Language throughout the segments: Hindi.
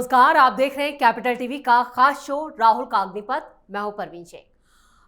नमस्कार, आप देख रहे हैं कैपिटल टीवी का खास शो राहुल का अग्निपथ। मैं हूं परवीन शेख।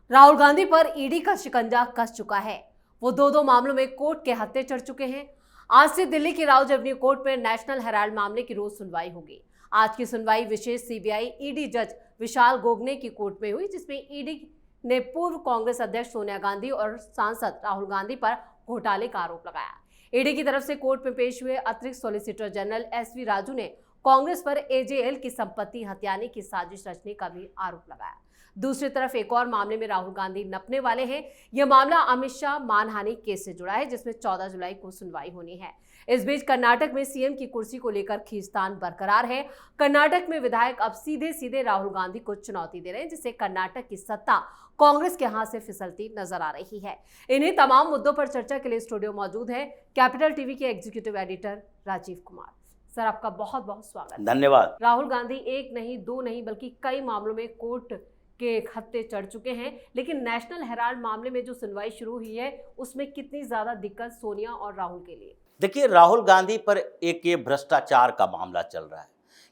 राहुल गांधी पर ईडी का शिकंजा कस चुका है। वो दो मामलों में कोर्ट के हत्थे चढ़ चुके हैं। आज से दिल्ली की राउज एवेन्यू कोर्ट में नेशनल हेराल्ड मामले की रोज सुनवाई होगी। आज की सुनवाई विशेष सीबीआई ईडी जज विशाल गोगने की कोर्ट में हुई, जिसमें ईडी ने पूर्व कांग्रेस अध्यक्ष सोनिया गांधी और सांसद राहुल गांधी पर घोटाले का आरोप लगाया। ईडी की तरफ से कोर्ट में पेश हुए अतिरिक्त सॉलिसिटर जनरल एसवी राजू ने कांग्रेस पर एजेएल की संपत्ति हथियाने की साजिश रचने का भी आरोप लगाया। दूसरी तरफ एक और मामले में राहुल गांधी नपने वाले हैं। यह मामला अमित शाह मानहानि केस से जुड़ा है, जिसमें 14 जुलाई को सुनवाई होनी है। इस बीच कर्नाटक में सीएम की कुर्सी को लेकर खींचतान बरकरार है। कर्नाटक में विधायक अब सीधे राहुल गांधी को चुनौती दे रहे हैं, जिससे कर्नाटक की सत्ता कांग्रेस के हाथ से फिसलती नजर आ रही है। इन्हीं तमाम मुद्दों पर चर्चा के लिए स्टूडियो मौजूद है कैपिटल टीवी के executive editor Rajiv Kumar. Sir, आपका बहुत बहुत स्वागत। धन्यवाद। राहुल गांधी एक नहीं, दो नहीं, बल्कि कई मामलों में कोर्ट के हत्थे चढ़ चुके हैं, लेकिन नेशनल हेराल्ड मामले में जो सुनवाई शुरू हुई है उसमें कितनी ज्यादा दिक्कत सोनिया और राहुल के लिए? देखिए, राहुल गांधी पर एक ये भ्रष्टाचार का मामला चल रहा है,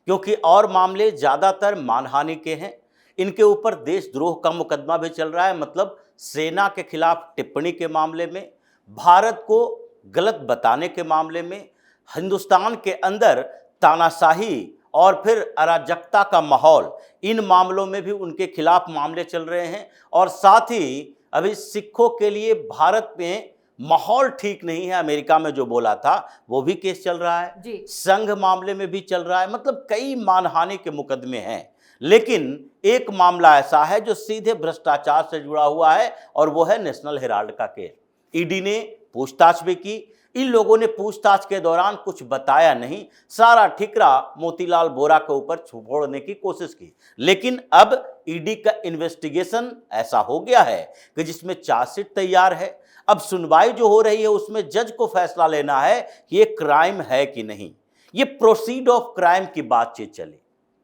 क्योंकि और मामले ज्यादातर मानहानि के हैं। इनके ऊपर देशद्रोह का मुकदमा भी चल रहा है, मतलब सेना के खिलाफ टिप्पणी के मामले में, भारत को गलत बताने के मामले में, हिंदुस्तान के अंदर तानाशाही और फिर अराजकता का माहौल, इन मामलों में भी उनके खिलाफ मामले चल रहे हैं। और साथ ही अभी सिखों के लिए भारत में माहौल ठीक नहीं है, अमेरिका में जो बोला था वो भी केस चल रहा है, संघ मामले में भी चल रहा है। मतलब कई मानहानि के मुकदमे हैं, लेकिन एक मामला ऐसा है जो सीधे भ्रष्टाचार से जुड़ा हुआ है, और वो है नेशनल हेराल्ड का केस। ईडी ने पूछताछ भी की। इन लोगों ने पूछताछ के दौरान कुछ बताया नहीं, सारा ठिकरा मोतीलाल वोरा के ऊपर छोड़ने की कोशिश की। लेकिन अब ईडी का इन्वेस्टिगेशन ऐसा हो गया है कि जिसमें चार्जशीट तैयार है। अब सुनवाई जो हो रही है उसमें जज को फैसला लेना है कि ये क्राइम है कि नहीं। ये प्रोसीड ऑफ क्राइम की बातचीत चली।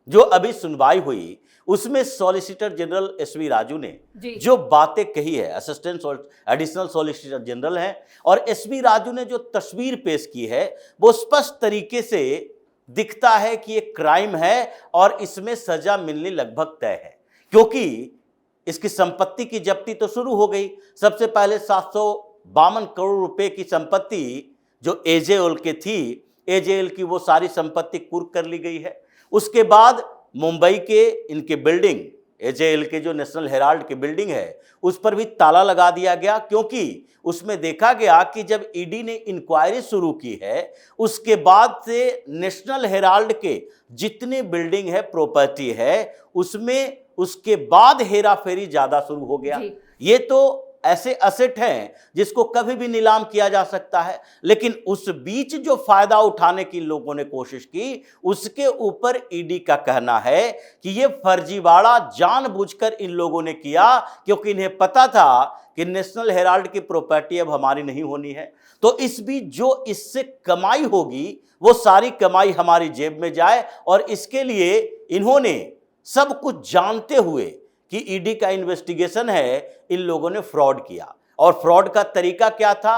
जो अभी सुनवाई हुई उसमें सॉलिसिटर जनरल एसवी राजू ने जो बातें कही है, असिस्टेंट एडिशनल सॉलिसिटर जनरल हैं, और एसवी राजू ने जो तस्वीर पेश की है वो स्पष्ट तरीके से दिखता है कि ये क्राइम है और इसमें सजा मिलनी लगभग तय है। क्योंकि इसकी संपत्ति की जब्ती तो शुरू हो गई। सबसे पहले 752 करोड़ रुपए की संपत्ति जो एजेएल के थी, एजेएल की वो सारी संपत्ति कुर्क कर ली गई है। उसके बाद मुंबई के इनके बिल्डिंग, एजेएल के जो नेशनल हेराल्ड की बिल्डिंग है, उस पर भी ताला लगा दिया गया, क्योंकि उसमें देखा गया कि जब ईडी ने इंक्वायरी शुरू की है उसके बाद से नेशनल हेराल्ड के जितने बिल्डिंग है, प्रॉपर्टी है, उसमें उसके बाद हेरा फेरी ज्यादा शुरू हो गया। ये तो ऐसे एसेट हैं जिसको कभी भी नीलाम किया जा सकता है, लेकिन उस बीच जो फायदा उठाने की लोगों ने कोशिश की, उसके ऊपर ईडी का कहना है कि ये फर्जीवाड़ा जानबूझकर इन लोगों ने किया, क्योंकि इन्हें पता था कि नेशनल हेराल्ड की प्रॉपर्टी अब हमारी नहीं होनी है। तो इस बीच जो इससे कमाई होगी वो सारी कमाई हमारी जेब में जाए, और इसके लिए इन्होंने सब कुछ जानते हुए कि ईडी का इन्वेस्टिगेशन है, इन लोगों ने फ्रॉड किया। और फ्रॉड का तरीका क्या था?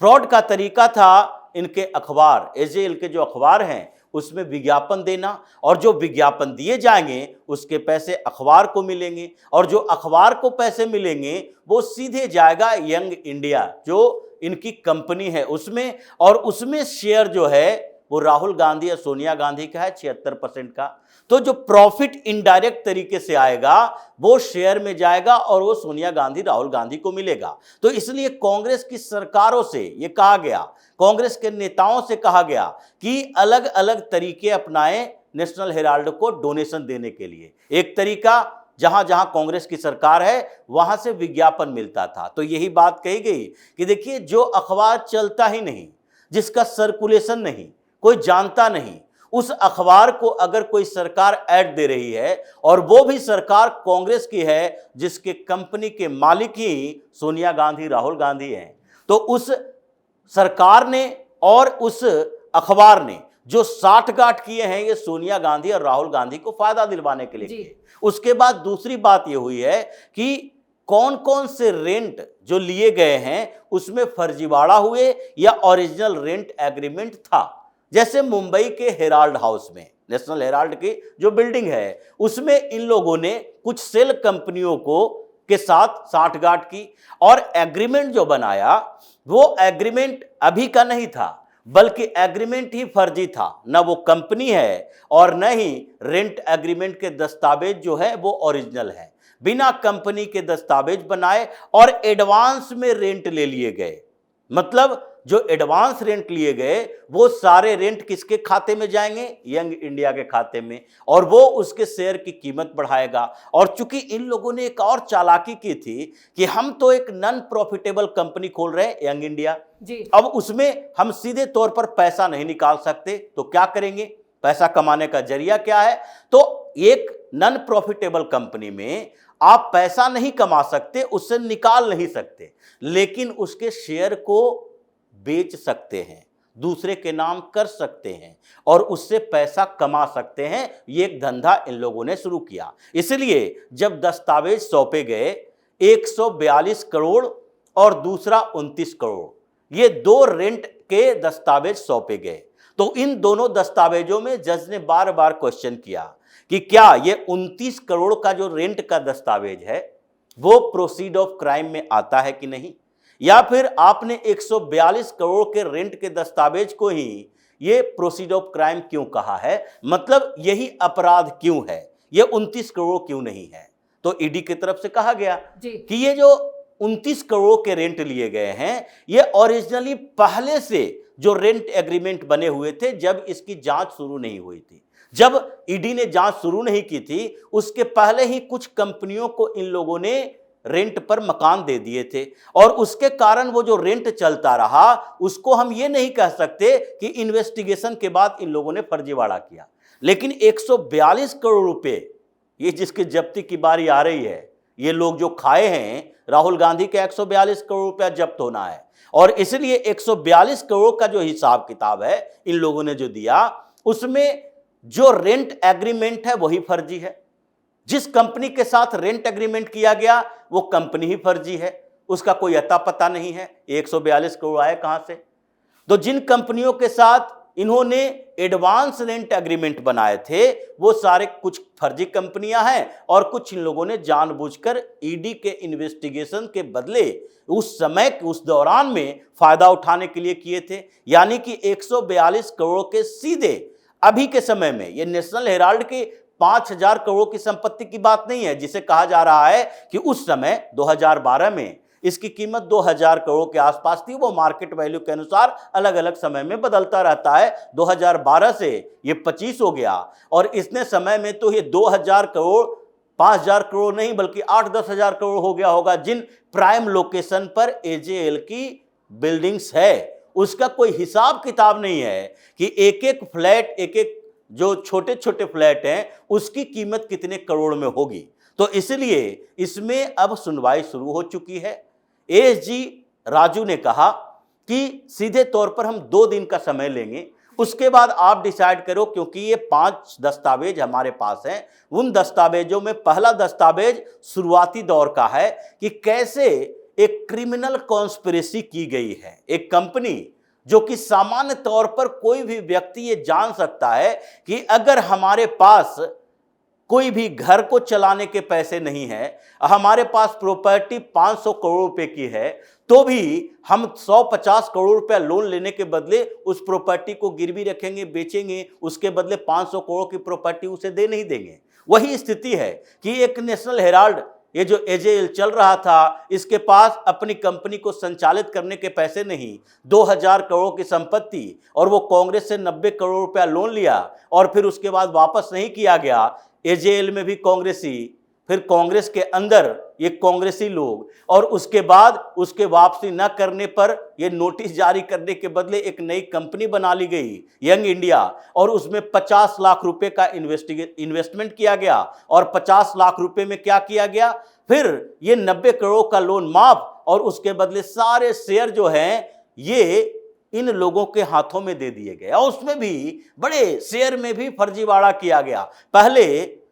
फ्रॉड का तरीका था इनके अखबार, एजेएल के जो अखबार हैं उसमें विज्ञापन देना, और जो विज्ञापन दिए जाएंगे उसके पैसे अखबार को मिलेंगे, और जो अखबार को पैसे मिलेंगे वो सीधे जाएगा यंग इंडिया जो इनकी कंपनी है उसमें, और उसमें शेयर जो है वो राहुल गांधी या सोनिया गांधी का है 76% का। तो जो प्रॉफिट इनडायरेक्ट तरीके से आएगा वो शेयर में जाएगा, और वो सोनिया गांधी राहुल गांधी को मिलेगा। तो इसलिए कांग्रेस की सरकारों से ये कहा गया, कांग्रेस के नेताओं से कहा गया कि अलग अलग तरीके अपनाएं नेशनल हेराल्ड को डोनेशन देने के लिए। एक तरीका, जहां जहां कांग्रेस की सरकार है वहां से विज्ञापन मिलता था। तो यही बात कही गई कि देखिए, जो अखबार चलता ही नहीं, जिसका सर्कुलेशन नहीं, कोई जानता नहीं, उस अखबार को अगर कोई सरकार ऐड दे रही है, और वो भी सरकार कांग्रेस की है जिसके कंपनी के मालिक ही सोनिया गांधी राहुल गांधी हैं, तो उस सरकार ने और उस अखबार ने जो साठगांठ किए हैं ये सोनिया गांधी और राहुल गांधी को फायदा दिलवाने के लिए किए। उसके बाद दूसरी बात ये हुई है कि कौन कौन से रेंट जो लिए गए हैं उसमें फर्जीवाड़ा हुए या ओरिजिनल रेंट एग्रीमेंट था। जैसे मुंबई के हेराल्ड हाउस में नेशनल हेराल्ड की जो बिल्डिंग है उसमें इन लोगों ने कुछ सेल कंपनियों को के साथ साठगांठ की और एग्रीमेंट जो बनाया वो एग्रीमेंट अभी का नहीं था, बल्कि एग्रीमेंट ही फर्जी था। न वो कंपनी है और न ही रेंट एग्रीमेंट के दस्तावेज जो है वो ओरिजिनल है। बिना कंपनी के दस्तावेज बनाए और एडवांस में रेंट ले लिए गए। मतलब जो एडवांस रेंट लिए गए वो सारे रेंट किसके खाते में जाएंगे? यंग इंडिया के खाते में, और वो उसके शेयर की कीमत बढ़ाएगा। और चूंकि इन लोगों ने एक और चालाकी की थी कि हम तो एक नॉन प्रॉफिटेबल कंपनी खोल रहे हैं यंग इंडिया जी। अब उसमें हम सीधे तौर पर पैसा नहीं निकाल सकते, तो क्या करेंगे? पैसा कमाने का जरिया क्या है? तो एक नॉन प्रॉफिटेबल कंपनी में आप पैसा नहीं कमा सकते, उससे निकाल नहीं सकते, लेकिन उसके शेयर को बेच सकते हैं, दूसरे के नाम कर सकते हैं और उससे पैसा कमा सकते हैं। ये एक धंधा इन लोगों ने शुरू किया। इसलिए जब दस्तावेज सौंपे गए 142 करोड़ और दूसरा 29 करोड़, ये दो रेंट के दस्तावेज सौंपे गए। तो इन दोनों दस्तावेजों में जज ने बार बार क्वेश्चन किया कि क्या ये 29 करोड़ का जो रेंट का दस्तावेज है वो प्रोसीड ऑफ क्राइम में आता है कि नहीं, या फिर आपने 142 करोड़ के रेंट के दस्तावेज को ही ये प्रोसीड ऑफ क्राइम क्यों कहा है? मतलब यही अपराध क्यों है, ये 29 करोड़ क्यों नहीं है? तो ईडी की तरफ से कहा गया कि ये जो 29 करोड़ के रेंट लिए गए हैं ये ओरिजिनली पहले से जो रेंट एग्रीमेंट बने हुए थे जब इसकी जांच शुरू नहीं हुई थी। जब ईडी ने जांच शुरू नहीं की थी उसके पहले ही कुछ कंपनियों को इन लोगों ने रेंट पर मकान दे दिए थे और उसके कारण वो जो रेंट चलता रहा उसको हम ये नहीं कह सकते कि इन्वेस्टिगेशन के बाद इन लोगों ने फर्जीवाड़ा किया। लेकिन 142 करोड़ रुपए ये जिसकी जब्ती की बारी आ रही है, ये लोग जो खाए हैं, राहुल गांधी के 142 करोड़ रुपया जब्त होना है और इसलिए 142 करोड़ का जो हिसाब किताब है इन लोगों ने जो दिया उसमें जो रेंट एग्रीमेंट है वही फर्जी है। जिस कंपनी के साथ रेंट एग्रीमेंट किया गया वो कंपनी ही फर्जी है, उसका कोई अता पता नहीं है। 142 करोड़ आए कहां से? तो जिन कंपनियों के साथ इन्होंने एडवांस रेंट एग्रीमेंट बनाए थे वो सारे कुछ फर्जी कंपनियां हैं और कुछ इन लोगों ने जानबूझकर ईडी के इन्वेस्टिगेशन के बदले उस समय उस दौरान में फायदा उठाने के लिए किए थे। यानी कि 142 करोड़ के सीधे अभी के समय में ये नेशनल हेराल्ड के 5000 करोड़ की संपत्ति की बात नहीं है, जिसे कहा जा रहा है कि उस समय 2012 में इसकी कीमत 2000 करोड़ के आसपास थी। वो मार्केट वैल्यू के अनुसार अलग अलग समय में बदलता रहता है। 2012 से ये 25 हो गया और इतने समय में तो ये 2000 करोड़ 5000 करोड़ नहीं बल्कि 8-10 हजार करोड़ हो गया होगा। जिन प्राइम लोकेशन पर एजेएल की बिल्डिंग्स है उसका कोई हिसाब किताब नहीं है कि एक एक फ्लैट, एक एक जो छोटे छोटे फ्लैट हैं उसकी कीमत कितने करोड़ में होगी। तो इसलिए इसमें अब सुनवाई शुरू हो चुकी है। एएसजी राजू ने कहा कि सीधे तौर पर हम 2 दिन का समय लेंगे, उसके बाद आप डिसाइड करो, क्योंकि ये 5 दस्तावेज हमारे पास हैं। उन दस्तावेजों में पहला दस्तावेज शुरुआती दौर का है कि कैसे एक क्रिमिनल कॉन्स्पिरेसी की गई है। एक कंपनी जो कि सामान्य तौर पर कोई भी व्यक्ति ये जान सकता है कि अगर हमारे पास कोई भी घर को चलाने के पैसे नहीं है, हमारे पास प्रॉपर्टी 500 करोड़ रुपए की है, तो भी हम 150 करोड़ रुपया लोन लेने के बदले उस प्रॉपर्टी को गिरवी रखेंगे, बेचेंगे, उसके बदले 500 करोड़ की प्रॉपर्टी उसे दे नहीं देंगे। वही स्थिति है कि एक नेशनल हेराल्ड ये जो एजेएल चल रहा था इसके पास अपनी कंपनी को संचालित करने के पैसे नहीं, 2000 करोड़ की संपत्ति, और वो कांग्रेस से 90 करोड़ रुपया लोन लिया और फिर उसके बाद वापस नहीं किया गया। एजेएल में भी कांग्रेसी, फिर कांग्रेस के अंदर ये कांग्रेसी लोग, और उसके बाद उसके वापसी न करने पर ये नोटिस जारी करने के बदले एक नई कंपनी बना ली गई यंग इंडिया, और उसमें 50 लाख रुपए का इन्वेस्टमेंट किया गया और 50 लाख रुपए में क्या किया गया, फिर ये 90 करोड़ का लोन माफ और उसके बदले सारे शेयर जो हैं ये इन लोगों के हाथों में दे दिए गए। और उसमें भी बड़े शेयर में भी फर्जीवाड़ा किया गया। पहले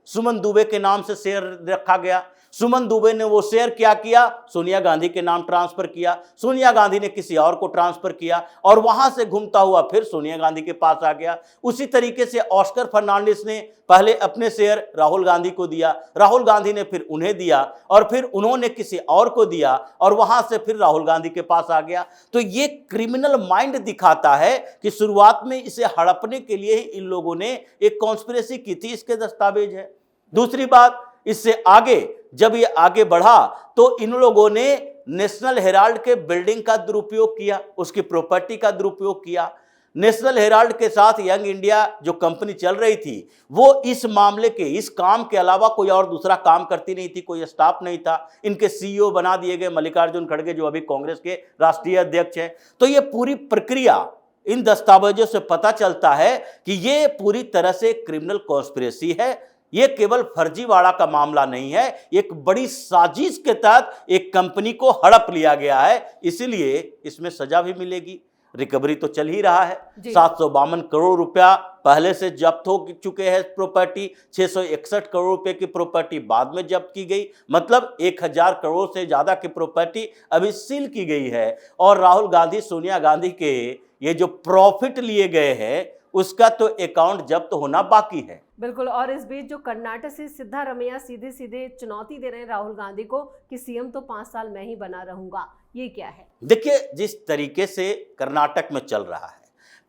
सुमन दुबे के नाम से शेयर रखा गया, सुमन दुबे ने वो शेयर क्या किया, सोनिया गांधी के नाम ट्रांसफर किया, सोनिया गांधी ने किसी और को ट्रांसफर किया और वहां से घूमता हुआ फिर सोनिया गांधी के पास आ गया। उसी तरीके से ऑस्कर फर्नांडिस ने पहले अपने शेयर राहुल गांधी को दिया, राहुल गांधी ने फिर उन्हें दिया और फिर उन्होंने किसी और को दिया और वहां से फिर राहुल गांधी के पास आ गया। तो ये क्रिमिनल माइंड दिखाता है कि शुरुआत में इसे हड़पने के लिए ही इन लोगों ने एक कॉन्स्पिरेसी की थी, इसके दस्तावेज है। दूसरी बात, इससे आगे जब ये आगे बढ़ा तो इन लोगों ने नेशनल हेराल्ड के बिल्डिंग का दुरुपयोग किया, उसकी प्रॉपर्टी का दुरुपयोग किया। नेशनल हेराल्ड के साथ यंग इंडिया जो कंपनी चल रही थी वो इस मामले के, इस काम के अलावा कोई और दूसरा काम करती नहीं थी, कोई स्टाफ नहीं था। इनके सीईओ बना दिए गए मल्लिकार्जुन खड़गे जो अभी कांग्रेस के राष्ट्रीय अध्यक्ष हैं। तो ये पूरी प्रक्रिया इन दस्तावेजों से पता चलता है कि ये पूरी तरह से क्रिमिनल कॉन्स्पिरेसी है। ये केवल फर्जीवाड़ा का मामला नहीं है, एक बड़ी साजिश के तहत एक कंपनी को हड़प लिया गया है, इसीलिए इसमें सजा भी मिलेगी। रिकवरी तो चल ही रहा है, 752 करोड़ रुपया पहले से जब्त हो चुके हैं प्रॉपर्टी, 661 करोड़ रुपए की प्रॉपर्टी बाद में जब्त की गई, मतलब 1000 करोड़ से ज्यादा की प्रॉपर्टी अभी सील की गई है। और राहुल गांधी सोनिया गांधी के ये जो प्रॉफिट लिए गए हैं उसका तो अकाउंट जब्त होना बाकी है। बिल्कुल। और इस बीच जो कर्नाटक से सिद्धारमैया सीधे सीधे चुनौती दे रहे हैं राहुल गांधी को कि सीएम तो 5 साल मैं ही बना रहूंगा, ये क्या है? देखिए, जिस तरीके से कर्नाटक में चल रहा है,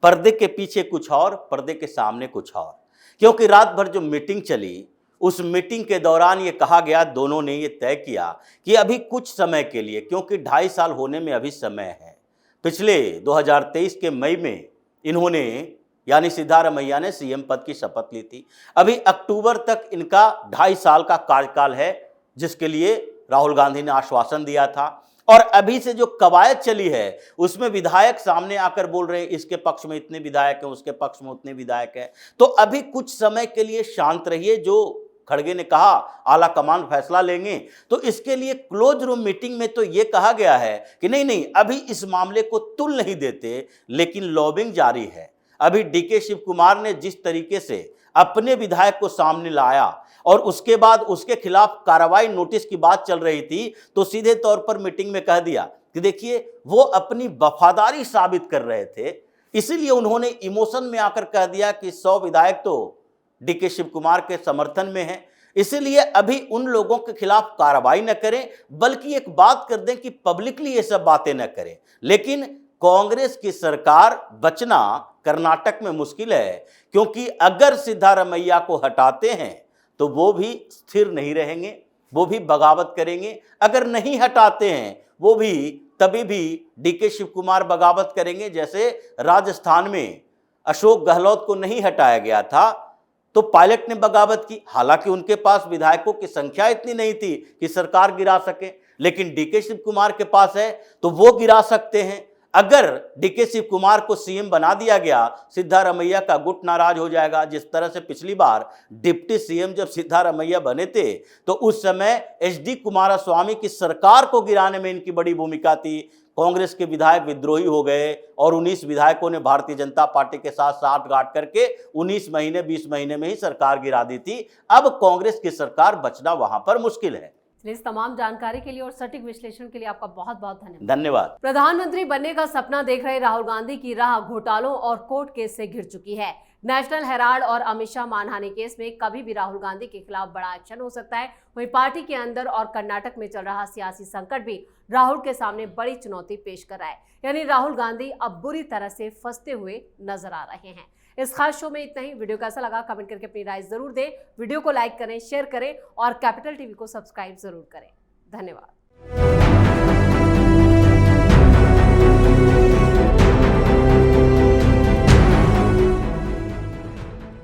पर्दे के पीछे कुछ और, पर्दे के सामने कुछ और। क्योंकि रात भर जो मीटिंग चली, उस मीटिंग के दौरान ये कहा गया, दोनों ने ये तय किया कि अभी कुछ समय के लिए, क्योंकि 2.5 साल होने में अभी समय है। पिछले 2023 के मई में इन्होंने यानी सिद्धारमैया ने सीएम पद की शपथ ली थी। अभी अक्टूबर तक इनका 2.5 साल का कार्यकाल है, जिसके लिए राहुल गांधी ने आश्वासन दिया था। और अभी से जो कवायद चली है उसमें विधायक सामने आकर बोल रहे हैं इसके पक्ष में इतने विधायक हैं, उसके पक्ष में उतने विधायक हैं। तो अभी कुछ समय के लिए शांत रहिए, जो खड़गे ने कहा आला कमान फैसला लेंगे। तो इसके लिए क्लोज रूम मीटिंग में तो ये कहा गया है कि नहीं, अभी इस मामले को तुल नहीं देते, लेकिन लॉबिंग जारी है। अभी डीके शिव कुमार ने जिस तरीके से अपने विधायक को सामने लाया और उसके बाद उसके खिलाफ कार्रवाई नोटिस की बात चल रही थी, तो सीधे तौर पर मीटिंग में कह दिया कि देखिए वो अपनी वफादारी साबित कर रहे थे, इसीलिए उन्होंने इमोशन में आकर कह दिया कि 100 विधायक तो डीके शिव कुमार के समर्थन में हैं, इसलिए अभी उन लोगों के खिलाफ कार्रवाई न करें, बल्कि एक बात कर दें कि पब्लिकली ये सब बातें न करें। लेकिन कांग्रेस की सरकार बचना कर्नाटक में मुश्किल है, क्योंकि अगर सिद्धारमैया को हटाते हैं तो वो भी स्थिर नहीं रहेंगे, वो भी बगावत करेंगे। अगर नहीं हटाते हैं वो भी तभी भी डीके शिव कुमार बगावत करेंगे। जैसे राजस्थान में अशोक गहलोत को नहीं हटाया गया था तो पायलट ने बगावत की, हालांकि उनके पास विधायकों की संख्या इतनी नहीं थी कि सरकार गिरा सके, लेकिन डीके शिव कुमार के पास है तो वो गिरा सकते हैं। अगर डीके शिव कुमार को सीएम बना दिया गया, सिद्धारमैया का गुट नाराज हो जाएगा। जिस तरह से पिछली बार डिप्टी सीएम जब सिद्धारमैया बने थे तो उस समय एचडी कुमारस्वामी की सरकार को गिराने में इनकी बड़ी भूमिका थी। कांग्रेस के विधायक विद्रोही हो गए और 19 विधायकों ने भारतीय जनता पार्टी के साथ साठगांठ करके 19 महीने 20 महीने में ही सरकार गिरा दी थी। अब कांग्रेस की सरकार बचना वहां पर मुश्किल है। इस तमाम जानकारी के लिए और सटीक विश्लेषण के लिए आपका बहुत बहुत धन्यवाद। धन्यवाद। प्रधानमंत्री बनने का सपना देख रहे राहुल गांधी की राह घोटालों और कोर्ट केस से घिर चुकी है। नेशनल हेराल्ड और अमित शाह मानहानि केस में कभी भी राहुल गांधी के खिलाफ बड़ा एक्शन हो सकता है। वहीं पार्टी के अंदर और कर्नाटक में चल रहा सियासी संकट भी राहुल के सामने बड़ी चुनौती पेश कर रहा है। यानी राहुल गांधी अब बुरी तरह से फंसते हुए नजर आ रहे हैं। इस खास शो में इतना ही। वीडियो कैसा लगा कमेंट करके अपनी राय जरूर दें। वीडियो को लाइक करें, शेयर करें और कैपिटल टीवी को सब्सक्राइब जरूर करें। धन्यवाद।